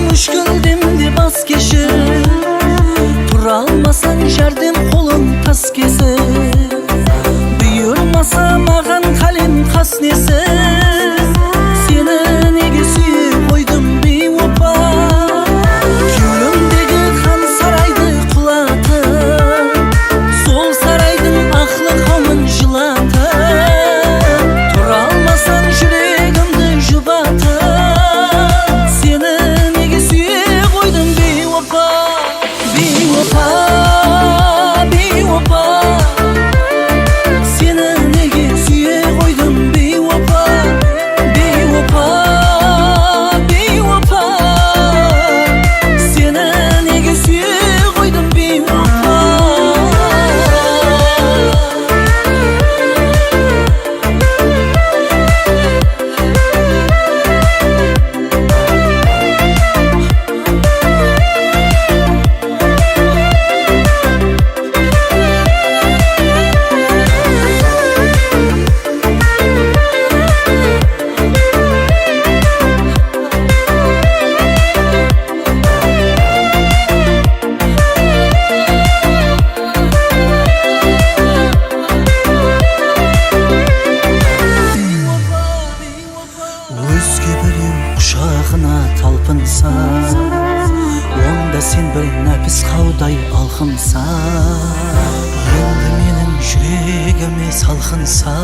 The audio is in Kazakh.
мүшкілдемді бас кешіп, тұра алмасаң жәрдем қолың тас кесіп, бұйырмаса маған қалем қас несі, сені неге сүйіп қойдым бейуапа. Кеудемдегі хан сарайды құлатып, сол сарайдың ақлы қауын жылатып, тұра алмасаң жүрегімді жұбатып, сені неге сүйіп қойдым бейуапа. Бейуапа, бейуапа, сені неге сүйіп қойдым бейуапа. Бейуапа, бейуапа, сені неге сүйіп қойдым бейуапа. Өзге біреу құшағына талпынса, онда сен бір нәпіс қаудай алқынса, енді менің жүрегіме салқынса,